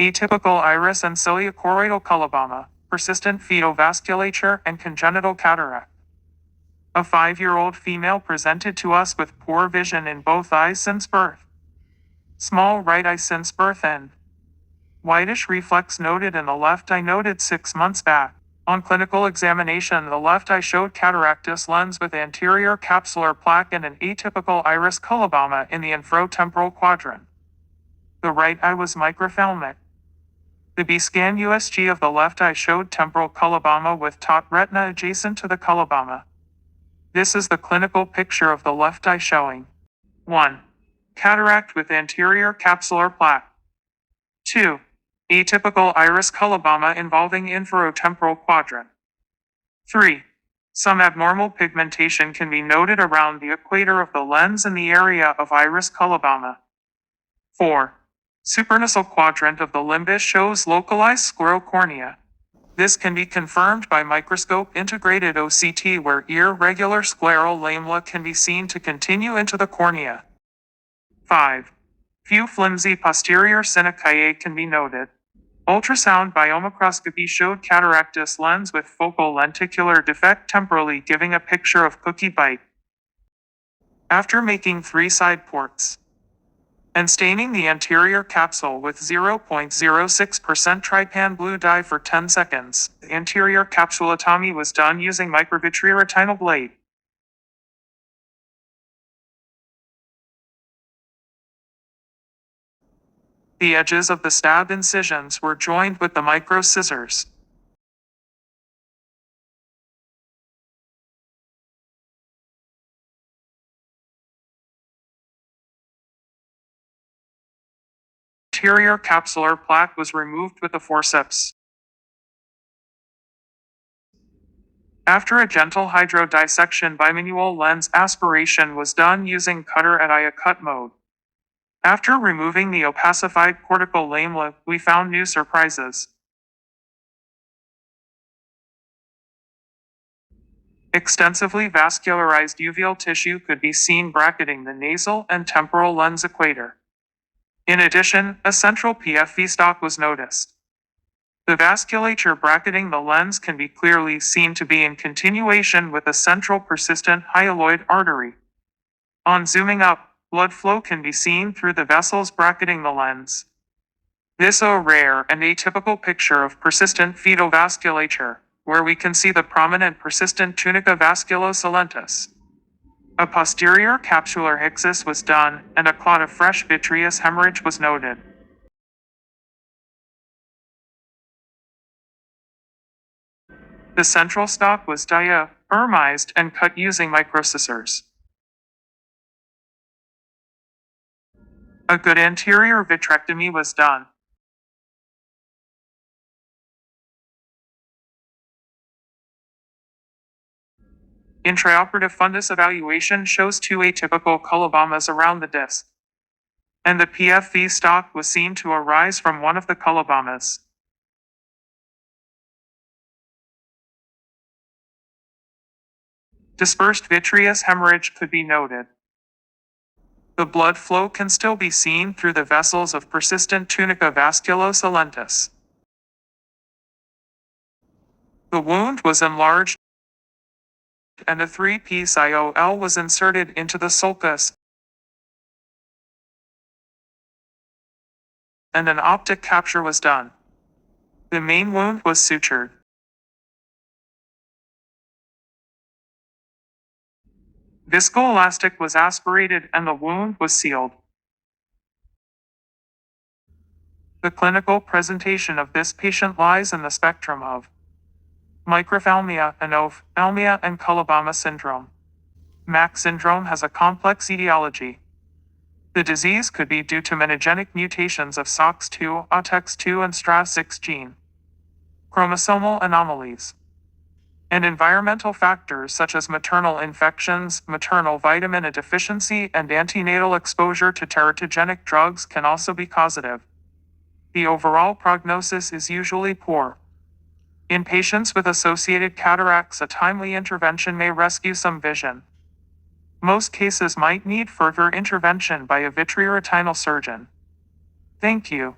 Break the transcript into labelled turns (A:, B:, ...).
A: Atypical iris and ciliochoroidal coloboma, persistent fetal vasculature and congenital cataract. A 5-year-old female presented to us with poor vision in both eyes since birth. Small right eye since birth and whitish reflex noted in the left eye noted 6 months back. On clinical examination, the left eye showed cataractous lens with anterior capsular plaque and an atypical iris coloboma in the infratemporal quadrant. The right eye was microphthalmic. The B-scan USG of the left eye showed temporal coloboma with taut retina adjacent to the coloboma. This is the clinical picture of the left eye showing 1. Cataract with anterior capsular plaque. 2. Atypical iris coloboma involving infratemporal quadrant. 3. Some abnormal pigmentation can be noted around the equator of the lens in the area of iris coloboma. 4. Supernasal quadrant of the limbus shows localized sclerocornea. This can be confirmed by microscope integrated OCT where irregular scleral lamella can be seen to continue into the cornea. 5. Few flimsy posterior synechiae can be noted. Ultrasound biomicroscopy showed cataractous lens with focal lenticular defect temporally giving a picture of cookie bite. After making 3 side ports and staining the anterior capsule with 0.06% trypan blue dye for 10 seconds, the anterior capsulotomy was done using microvitreoretinal blade. The edges of the stab incisions were joined with the micro scissors. Anterior capsular plaque was removed with a forceps. After a gentle hydrodissection, bimanual lens aspiration was done using cutter at eye cut mode. After removing the opacified cortical lamella, we found new surprises. Extensively vascularized uveal tissue could be seen bracketing the nasal and temporal lens equator. In addition, a central PFV stalk was noticed. The vasculature bracketing the lens can be clearly seen to be in continuation with a central persistent hyaloid artery. On zooming up, blood flow can be seen through the vessels bracketing the lens. This is a rare and atypical picture of persistent fetal vasculature, where we can see the prominent persistent tunica vasculosalentis. A posterior capsular hixis was done, and a clot of fresh vitreous hemorrhage was noted. The central stalk was diaphragmized and cut using microscissors. A good anterior vitrectomy was done. Intraoperative fundus evaluation shows 2 atypical colobomas around the disc, and the PFV stalk was seen to arise from one of the colobomas. Dispersed vitreous hemorrhage could be noted. The blood flow can still be seen through the vessels of persistent tunica vasculosalentis. The wound was enlarged, and a 3-piece IOL was inserted into the sulcus, and an optic capture was done. The main wound was sutured. Viscoelastic was aspirated and the wound was sealed. The clinical presentation of this patient lies in the spectrum of microphthalmia, anophthalmia, and coloboma syndrome. MAC syndrome has a complex etiology. The disease could be due to monogenic mutations of SOX2, ATEX2, and STRA6 gene, chromosomal anomalies, and environmental factors such as maternal infections, maternal vitamin A deficiency, and antenatal exposure to teratogenic drugs can also be causative. The overall prognosis is usually poor. In patients with associated cataracts, a timely intervention may rescue some vision. Most cases might need further intervention by a vitreoretinal surgeon. Thank you.